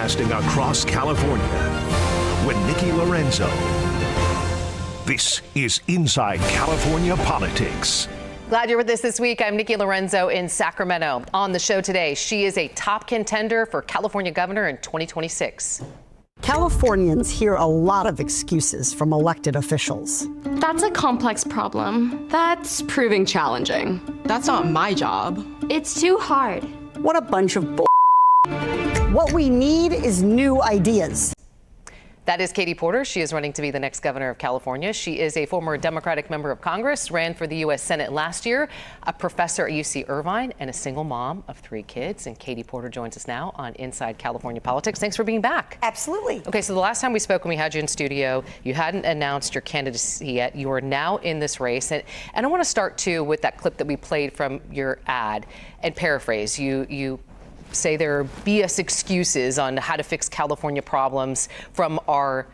broadcasting across California with Nikki Lorenzo. This is Inside California Politics. Glad you're with us this week. I'm Nikki Lorenzo in Sacramento. On the show today, she is a top contender for California governor in 2026. Californians hear a lot of excuses from elected officials. That's a complex problem. That's proving challenging. That's not my job. It's too hard. What a bunch of bull. What we need is new ideas. That is Katie Porter. She is running to be the next governor of California. She is a former Democratic member of Congress, ran for the U.S. Senate last year, a professor at UC Irvine, and a single mom of 3 kids. And Katie Porter joins us now on Inside California Politics. Thanks for being back. Absolutely. Okay, so the last time we spoke when we had you in studio, you hadn't announced your candidacy yet. You are now in this race. And I want to start, too, with that clip that we played from your ad and paraphrase. You say there are BS excuses on how to fix California problems from our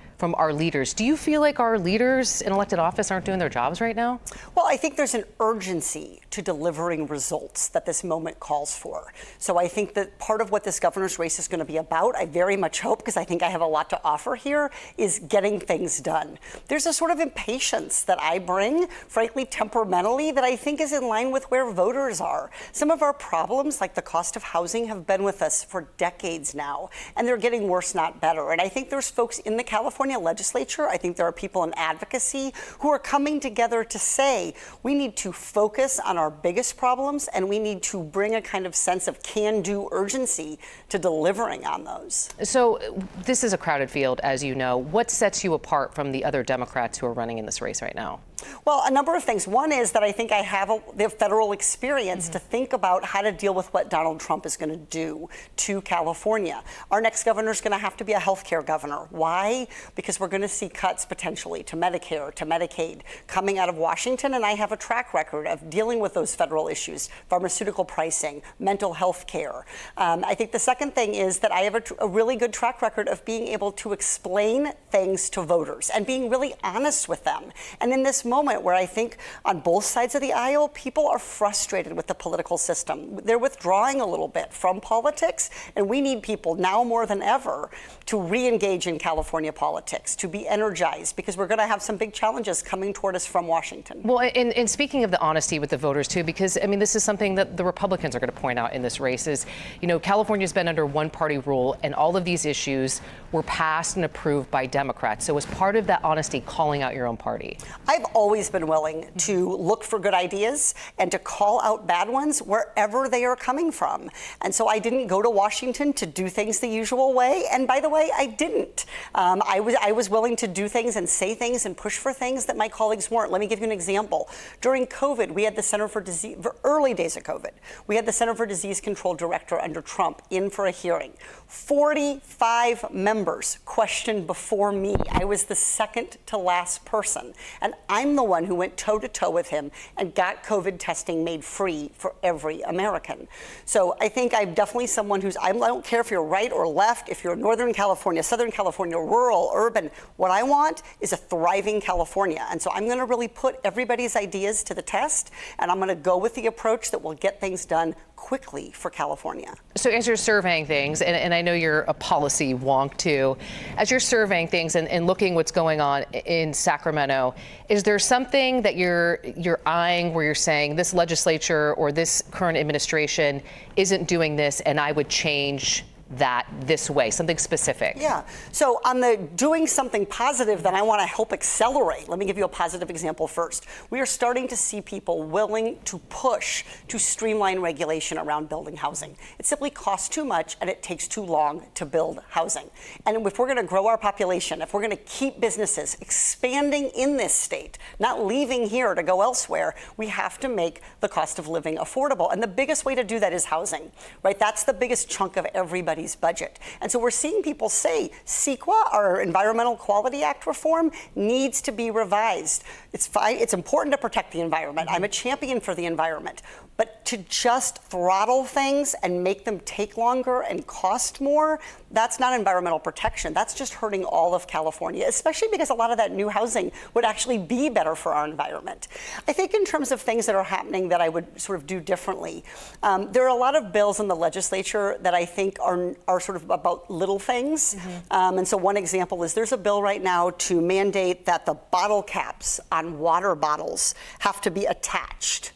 leaders. Do you feel like our leaders in elected office aren't doing their jobs right now? Well, I think there's an urgency to delivering results that this moment calls for. So I think that part of what this governor's race is going to be about, I very much hope, because I think I have a lot to offer here, is getting things done. There's a sort of impatience that I bring, frankly, temperamentally, that I think is in line with where voters are. Some of our problems, like the cost of housing, have been with us for decades now, and they're getting worse, not better. And I think there's folks in the California legislature, I think there are people in advocacy who are coming together to say we need to focus on our biggest problems and we need to bring a kind of sense of can-do urgency to delivering on those. So this is a crowded field, as you know. What sets you apart from the other Democrats who are running in this race right now? Well, a number of things. One is that I think I have the federal experience to think about how to deal with what Donald Trump is going to do to California. Our next governor is going to have to be a health care governor. Why? Because we're going to see cuts potentially to Medicare, to Medicaid coming out of Washington, and I have a track record of dealing with those federal issues, pharmaceutical pricing, mental health care. I think the second thing is that I have a really good track record of being able to explain things to voters and being really honest with them. And in this moment where I think on both sides of the aisle, people are frustrated with the political system. They're withdrawing a little bit from politics, and we need people now more than ever to re-engage in California politics, to be energized, because we're going to have some big challenges coming toward us from Washington. Well, and speaking of the honesty with the voters, too, because, I mean, this is something that the Republicans are going to point out in this race is, you know, California's been under one-party rule, and all of these issues were passed and approved by Democrats. So as part of that honesty, calling out your own party? I've always been willing to look for good ideas and to call out bad ones wherever they are coming from. And so I didn't go to Washington to do things the usual way. And by the way, I didn't. I was willing to do things and say things and push for things that my colleagues weren't. Let me give you an example. During COVID, we had the Center for Disease, early days of COVID, we had the Center for Disease Control director under Trump in for a hearing. 45 members questioned before me. I was the second to last person. And I'm the one who went toe-to-toe with him and got COVID testing made free for every American. So I think I'm definitely someone I don't care if you're right or left, if you're Northern California, Southern California, rural, urban. What I want is a thriving California. And so I'm going to really put everybody's ideas to the test, and I'm going to go with the approach that will get things done quickly for California. So as you're surveying things, and I know you're a policy wonk too, as you're surveying things and looking what's going on in Sacramento, is there something that you're eyeing where you're saying this legislature or this current administration isn't doing this and I would change that this way, something specific? Yeah. So on the doing something positive that I want to help accelerate, let me give you a positive example first. We are starting to see people willing to push to streamline regulation around building housing. It simply costs too much and it takes too long to build housing. And if we're going to grow our population, if we're going to keep businesses expanding in this state, not leaving here to go elsewhere, we have to make the cost of living affordable. And the biggest way to do that is housing, right? That's the biggest chunk of everybody's budget. And so we're seeing people say CEQA, our Environmental Quality Act reform, needs to be revised. It's fine. It's important to protect the environment. I'm a champion for the environment. But to just throttle things and make them take longer and cost more, that's not environmental protection. That's just hurting all of California, especially because a lot of that new housing would actually be better for our environment. I think in terms of things that are happening that I would sort of do differently, there are a lot of bills in the legislature that I think are sort of about little things. And so one example is there's a bill right now to mandate that the bottle caps on water bottles have to be attached.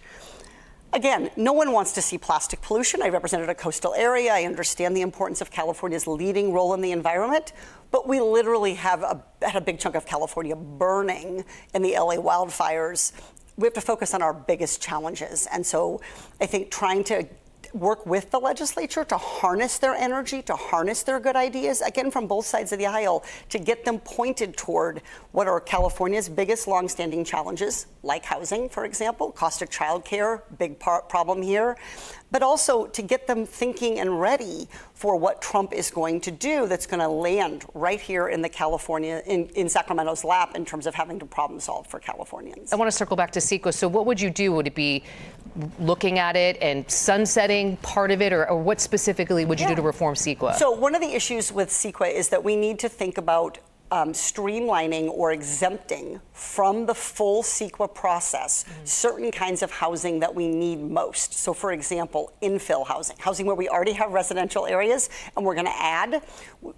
Again, no one wants to see plastic pollution. I represented a coastal area. I understand the importance of California's leading role in the environment, but we literally have had a big chunk of California burning in the LA wildfires. We have to focus on our biggest challenges. And so I think trying to work with the legislature to harness their energy, to harness their good ideas, again, from both sides of the aisle, to get them pointed toward what are California's biggest longstanding challenges, like housing, for example, cost of childcare, big problem here, but also to get them thinking and ready for what Trump is going to do that's going to land right here in the California, in Sacramento's lap in terms of having to problem solve for Californians. I want to circle back to CEQA. So what would you do? Would it be looking at it and sunsetting part of it, or what specifically would you do to reform CEQA? So one of the issues with CEQA is that we need to think about streamlining or exempting from the full CEQA process certain kinds of housing that we need most. So for example, infill housing where we already have residential areas and we're going to add,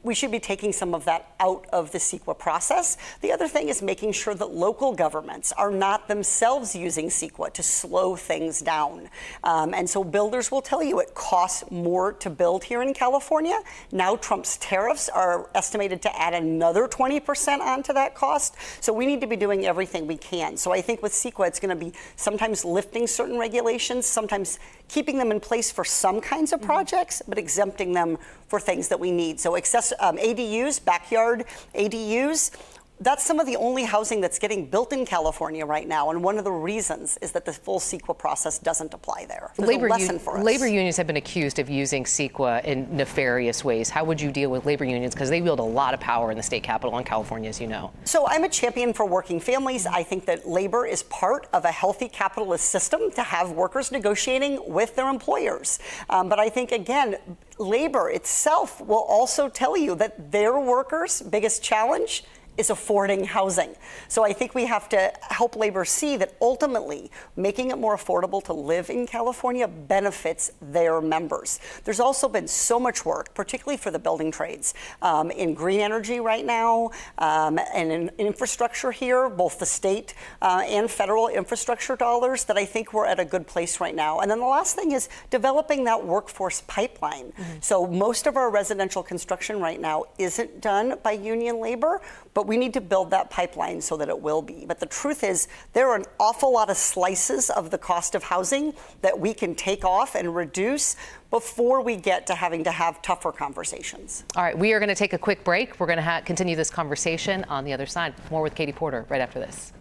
we should be taking some of that out of the CEQA process. The other thing is making sure that local governments are not themselves using CEQA to slow things down. And so builders will tell you it costs more to build here in California. Now Trump's tariffs are estimated to add another 20% onto that cost. So we need to be doing everything we can. So I think with CEQA, it's going to be sometimes lifting certain regulations, sometimes keeping them in place for some kinds of projects, but exempting them for things that we need. So ADUs, backyard ADUs, that's some of the only housing that's getting built in California right now, and one of the reasons is that the full CEQA process doesn't apply there. There's a lesson for us. Labor unions have been accused of using CEQA in nefarious ways. How would you deal with labor unions? Because they wield a lot of power in the state capitol in California, as you know. So I'm a champion for working families. I think that labor is part of a healthy capitalist system to have workers negotiating with their employers. But I think, again, labor itself will also tell you that their workers' biggest challenge is affording housing. So I think we have to help labor see that ultimately making it more affordable to live in California benefits their members. There's also been so much work, particularly for the building trades, in green energy right now, and in infrastructure here, both the state and federal infrastructure dollars, that I think we're at a good place right now. And then the last thing is developing that workforce pipeline. So most of our residential construction right now isn't done by union labor, but we need to build that pipeline so that it will be. But the truth is, there are an awful lot of slices of the cost of housing that we can take off and reduce before we get to having to have tougher conversations. All right, we are going to take a quick break. We're going to continue this conversation on the other side. More with Katie Porter right after this.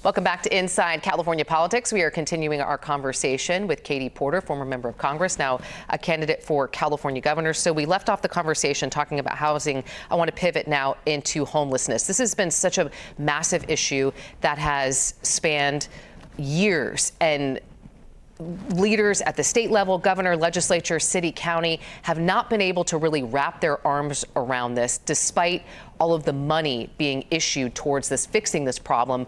Welcome back to Inside California Politics. We are continuing our conversation with Katie Porter, former member of Congress, now a candidate for California governor. So we left off the conversation talking about housing. I want to pivot now into homelessness. This has been such a massive issue that has spanned years, and leaders at the state level, governor, legislature, city, county, have not been able to really wrap their arms around this, despite all of the money being issued towards this, fixing this problem.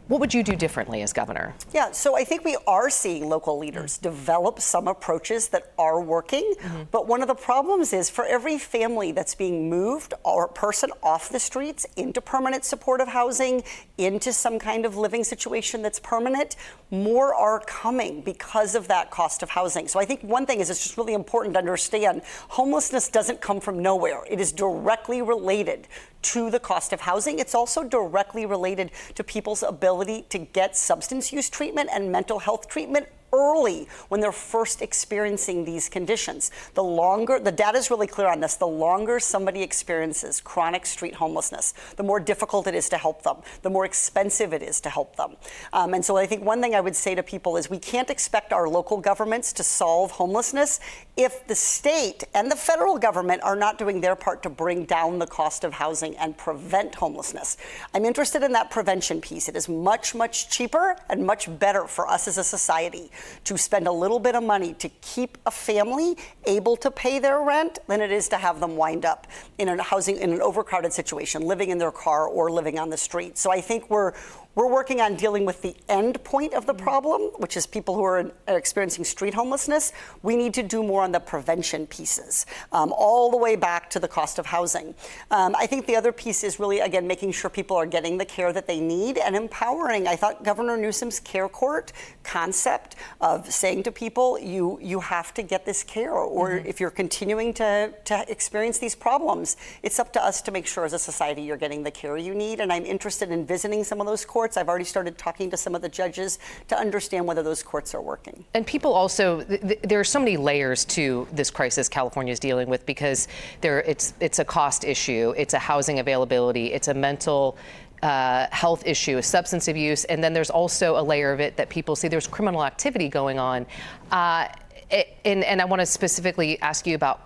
What would you do differently as governor? Yeah, so I think we are seeing local leaders develop some approaches that are working. But one of the problems is for every family that's being moved or person off the streets into permanent supportive housing, into some kind of living situation that's permanent, more are coming because of that cost of housing. So I think one thing is it's just really important to understand homelessness doesn't come from nowhere. It is directly related to the cost of housing. It's also directly related to people's ability to get substance use treatment and mental health treatment early when they're first experiencing these conditions. The data is really clear on this. The longer somebody experiences chronic street homelessness, the more difficult it is to help them, the more expensive it is to help them. And so I think one thing I would say to people is we can't expect our local governments to solve homelessness if the state and the federal government are not doing their part to bring down the cost of housing and prevent homelessness. I'm interested in that prevention piece. It is much, much cheaper and much better for us as a society to spend a little bit of money to keep a family able to pay their rent than it is to have them wind up in an overcrowded situation, living in their car or living on the street. So I think we're working on dealing with the end point of the problem, which is people who are experiencing street homelessness. We need to do more on the prevention pieces, all the way back to the cost of housing. I think the other piece is really, again, making sure people are getting the care that they need and empowering. I thought Governor Newsom's Care Court concept of saying to people, you have to get this care, or if you're continuing to experience these problems, it's up to us to make sure as a society you're getting the care you need. And I'm interested in visiting some of those courts. I've already started talking to some of the judges to understand whether those courts are working. And people also, there are so many layers to this crisis California is dealing with, because it's a cost issue, it's a housing availability, it's a mental health issue, a substance abuse, and then there's also a layer of it that people see there's criminal activity going on. And I want to specifically ask you about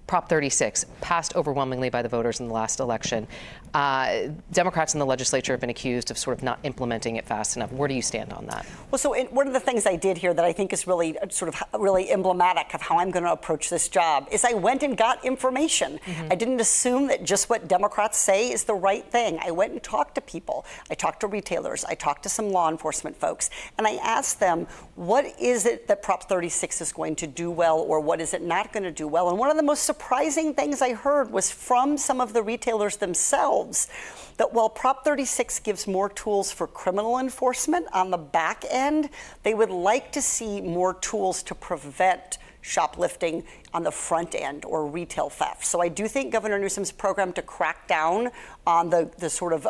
Prop 36, passed overwhelmingly by the voters in the last election. Democrats in the legislature have been accused of sort of not implementing it fast enough. Where do you stand on that? Well, so one of the things I did here that I think is really really emblematic of how I'm going to approach this job is I went and got information. I didn't assume that just what Democrats say is the right thing. I went and talked to people. I talked to retailers. I talked to some law enforcement folks. And I asked them, what is it that Prop 36 is going to do well, or what is it not going to do well? And one of the most surprising things I heard was from some of the retailers themselves that while Prop 36 gives more tools for criminal enforcement on the back end, they would like to see more tools to prevent shoplifting on the front end or retail theft. So I do think Governor Newsom's program to crack down on the sort of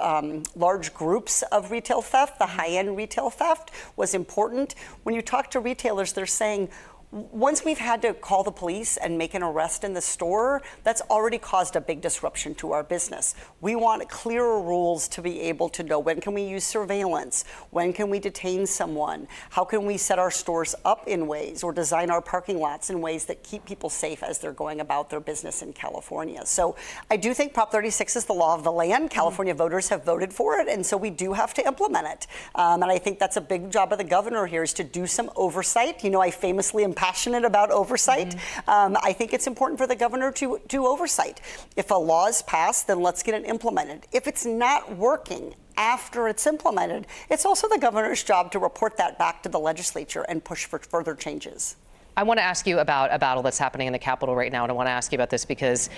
large groups of retail theft, the high-end retail theft, was important. When you talk to retailers, they're saying, once we've had to call the police and make an arrest in the store, that's already caused a big disruption to our business. We want clearer rules to be able to know when can we use surveillance, when can we detain someone, how can we set our stores up in ways or design our parking lots in ways that keep people safe as they're going about their business in California. So I do think Prop 36 is the law of the land. California voters have voted for it, and so we do have to implement it. And I think that's a big job of the governor here, is to do some oversight. You know, I famously am passionate about oversight. I think it's important for the governor to do oversight. If a law is passed, then let's get it implemented. If it's not working after it's implemented, it's also the governor's job to report that back to the legislature and push for further changes. I want to ask you about a battle that's happening in the Capitol right now, and I want to ask you about this because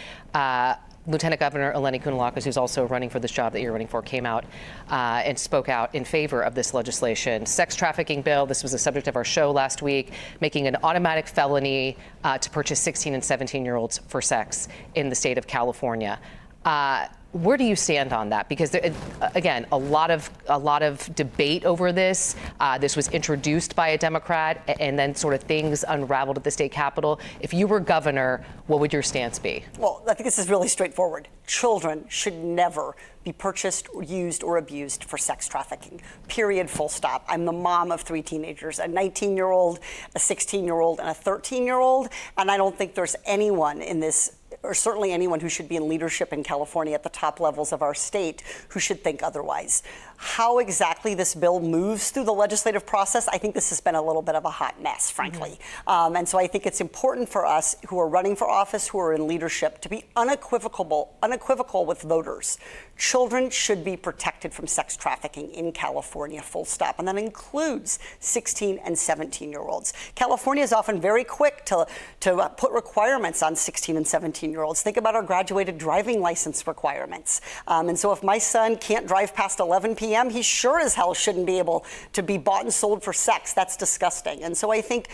Lieutenant Governor Eleni Kounalakis, who's also running for this job that you're running for, came out and spoke out in favor of this legislation. Sex trafficking bill, this was the subject of our show last week, making an automatic felony to purchase 16 and 17-year-olds for sex in the state of California. Where do you stand on that? Because there, again, a lot of debate over this. This was introduced by a Democrat, and then sort of things unraveled at the state capitol. If you were governor, what would your stance be? Well, I think this is really straightforward. Children should never be purchased, used, or abused for sex trafficking. Period, full stop. I'm the mom of 3 teenagers, a 19-year-old, a 16-year-old, and a 13-year-old, and I don't think there's anyone in this, or certainly anyone who should be in leadership in California at the top levels of our state, who should think otherwise. how exactly this bill moves through the legislative process, I think this has been a little bit of a hot mess, frankly. And so I think it's important for us who are running for office, who are in leadership, to be unequivocal with voters. Children should be protected from sex trafficking in California, full stop. And that includes 16 and 17-year-olds. California is often very quick to put requirements on 16 and 17-year-olds. Think about our graduated driving license requirements. And so if my son can't drive past 11 p.m., he sure as hell shouldn't be able to be bought and sold for sex. That's disgusting. And so I think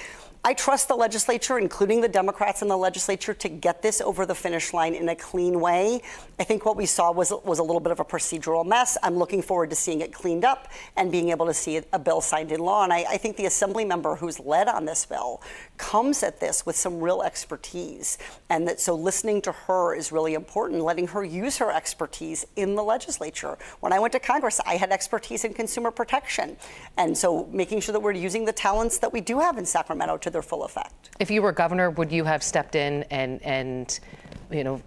I trust the legislature, including the Democrats in the legislature, to get this over the finish line in a clean way. I think what we saw was a little bit of a procedural mess. I'm looking forward to seeing it cleaned up and being able to see a bill signed in law. And I think the Assembly member who's led on this bill comes at this with some real expertise. And so listening to her is really important, letting her use her expertise in the legislature. When I went to Congress, I had expertise in consumer protection. And so making sure that we're using the talents that we do have in Sacramento to their full effect. If you were governor, would you have stepped in and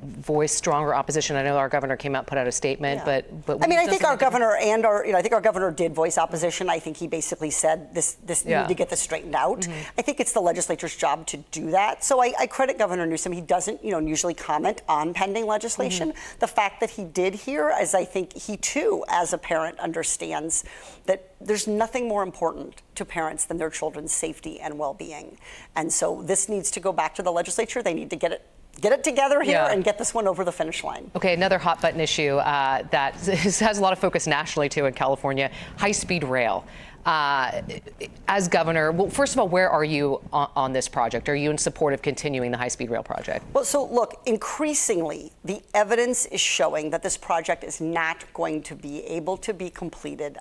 voiced stronger opposition? I know our governor came out, put out a statement, but I mean, I think our governor and I think our governor did voice opposition. I think he basically said this need to get this straightened out. I think it's the legislature's job to do that. So I credit Governor Newsom. He doesn't, usually comment on pending legislation. The fact that he did here is, I think he too, as a parent, understands that there's nothing more important to parents than their children's safety and well-being. And so this needs to go back to the legislature. They need to get it together here and get this one over the finish line. Okay, another hot button issue that has a lot of focus nationally too in California, high-speed rail. As governor, well, first of all, where are you on this project? Are you in support of continuing the high-speed rail project? Well, so look, increasingly, the evidence is showing that this project is not going to be able to be completed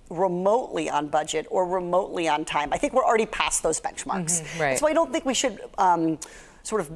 remotely on budget or remotely on time. I think we're already past those benchmarks. Right. So I don't think we should sort of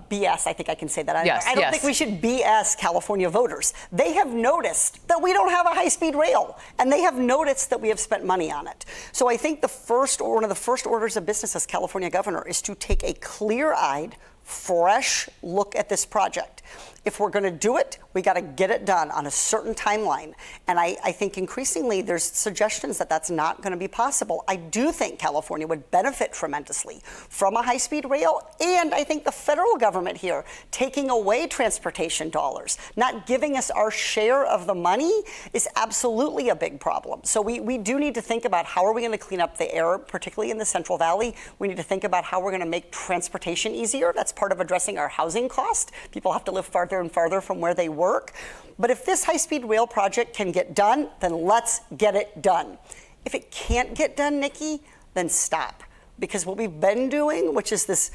BS, I think I can say that. Yes, I don't think we should BS California voters. They have noticed that we don't have a high-speed rail, and they have noticed that we have spent money on it. So I think one of the first orders of business as California governor is to take a clear-eyed, fresh look at this project. If we're going to do it, we got to get it done on a certain timeline. And I think increasingly there's suggestions that that's not going to be possible. I do think California would benefit tremendously from a high-speed rail. And I think the federal government here taking away transportation dollars, not giving us our share of the money, is absolutely a big problem. So we do need to think about how are we going to clean up the air, particularly in the Central Valley. We need to think about how we're going to make transportation easier. That's part of addressing our housing cost. People have to live farther and farther from where they work. But if this high-speed rail project can get done, then let's get it done. If it can't get done, Nikki, then stop. Because what we've been doing, which is this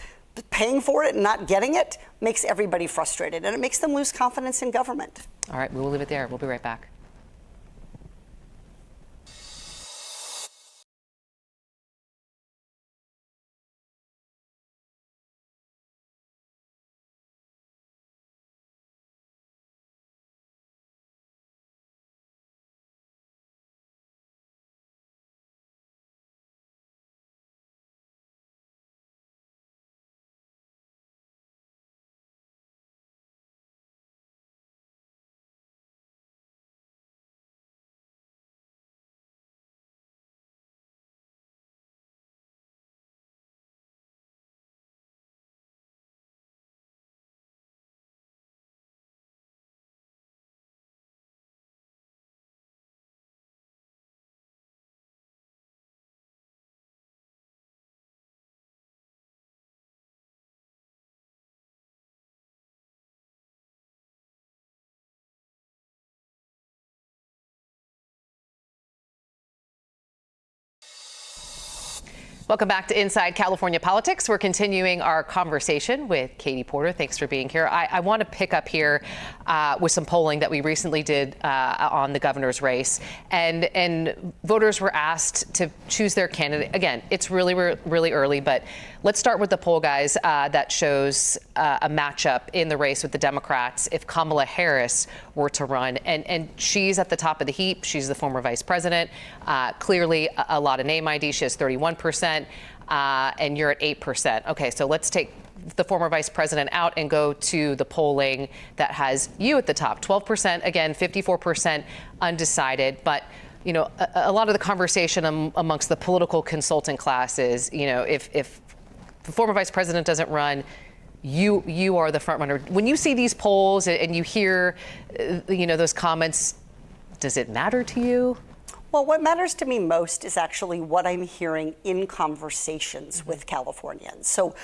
paying for it and not getting it, makes everybody frustrated, and it makes them lose confidence in government. All right, we will leave it there. We'll be right back. Welcome back to Inside California Politics. We're continuing our conversation with Katie Porter. Thanks for being here. I want to pick up here with some polling that we recently did on the governor's race. And voters were asked to choose their candidate. Again, it's really early, but let's start with the poll, guys, that shows a matchup in the race with the Democrats if Kamala Harris were to run. And she's at the top of the heap. She's the former vice president. Clearly a lot of name ID. She has 31%, and you're at 8%. Okay, so let's take the former vice president out and go to the polling that has you at the top. 12%, again, 54% undecided. But a lot of the conversation amongst the political consultant class is, if the former vice president doesn't run, you are the front runner. When you see these polls and you hear, those comments, does it matter to you? Well, what matters to me most is actually what I'm hearing in conversations with Californians. So,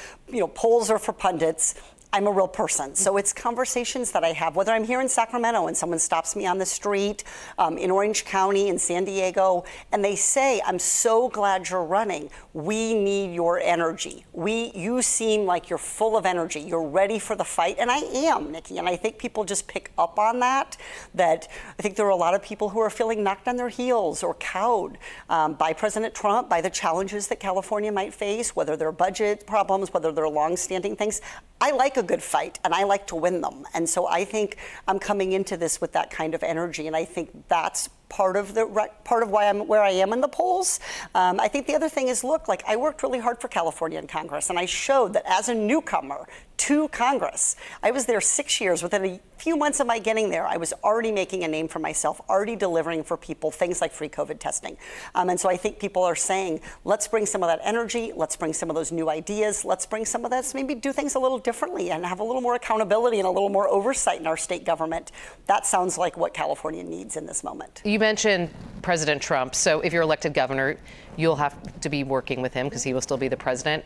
polls are for pundits. I'm a real person. So it's conversations that I have, whether I'm here in Sacramento and someone stops me on the street, in Orange County, in San Diego, and they say, I'm so glad you're running. We need your energy. You seem like you're full of energy. You're ready for the fight. And I am, Nikki. And I think people just pick up on that I think there are a lot of people who are feeling knocked on their heels or cowed by President Trump, by the challenges that California might face, whether they're budget problems, whether they're longstanding things. I like a good fight, and I like to win them. And so I think I'm coming into this with that kind of energy, and I think that's part of why I'm where I am in the polls. I think the other thing is, look, I worked really hard for California in Congress, and I showed that as a newcomer to Congress, I was there 6 years. Within a few months of my getting there, I was already making a name for myself, already delivering for people things like free COVID testing. And so I think people are saying, let's bring some of that energy, let's bring some of those new ideas, let's bring some of that, maybe do things a little differently and have a little more accountability and a little more oversight in our state government. That sounds like what California needs in this moment. You mentioned President Trump. So if you're elected governor, you'll have to be working with him because he will still be the president.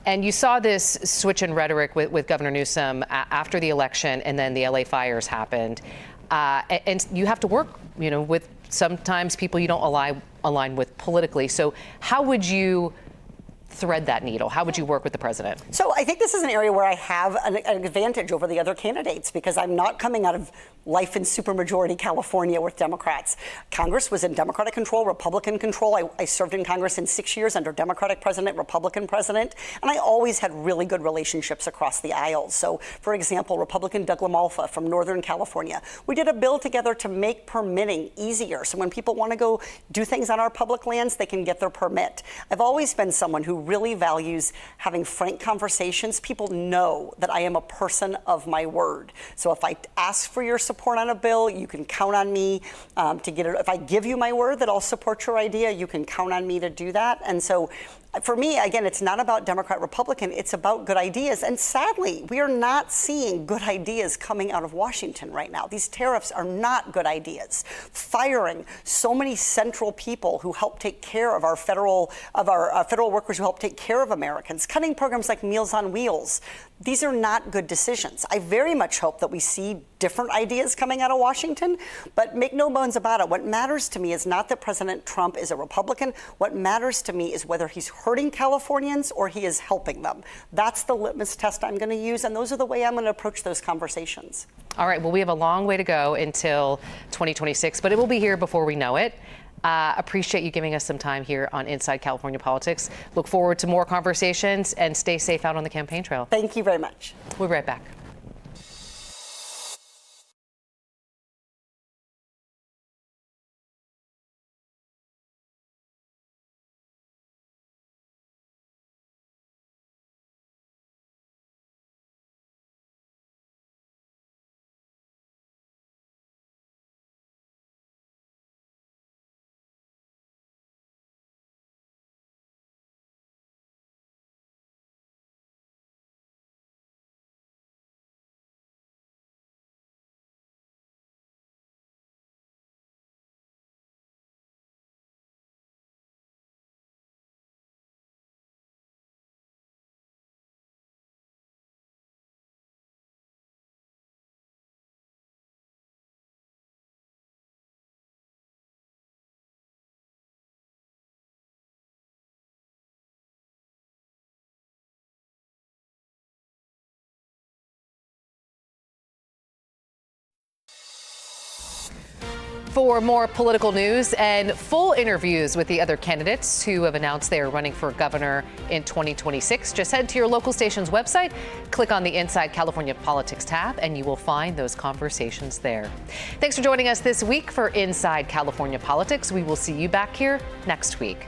And you saw this switch in rhetoric with Governor Newsom after the election, and then the LA fires happened. And you have to work, with sometimes people you don't align with politically. So how would you thread that needle? How would you work with the president? So I think this is an area where I have an advantage over the other candidates because I'm not coming out of life in supermajority California with Democrats. Congress was in Democratic control, Republican control. I served in Congress in 6 years under Democratic president, Republican president, and I always had really good relationships across the aisles. So, for example, Republican Doug LaMalfa from Northern California, we did a bill together to make permitting easier. So when people want to go do things on our public lands, they can get their permit. I've always been someone who really values having frank conversations. People know that I am a person of my word. So if I ask for your support on a bill, you can count on me to get it. If I give you my word that I'll support your idea, you can count on me to do that. And so for me, again, it's not about Democrat, Republican. It's about good ideas. And sadly, we are not seeing good ideas coming out of Washington right now. These tariffs are not good ideas. Firing so many central people who help take care of our federal workers who help take care of Americans. Cutting programs like Meals on Wheels. These are not good decisions. I very much hope that we see different ideas coming out of Washington, but make no bones about it. What matters to me is not that President Trump is a Republican. What matters to me is whether he's hurting Californians or he is helping them. That's the litmus test I'm going to use, and those are the way I'm going to approach those conversations. All right, well, we have a long way to go until 2026, but it will be here before we know it. Appreciate you giving us some time here on Inside California Politics. Look forward to more conversations and stay safe out on the campaign trail. Thank you very much. We'll be right back. For more political news and full interviews with the other candidates who have announced they are running for governor in 2026, just head to your local station's website, click on the Inside California Politics tab, and you will find those conversations there. Thanks for joining us this week for Inside California Politics. We will see you back here next week.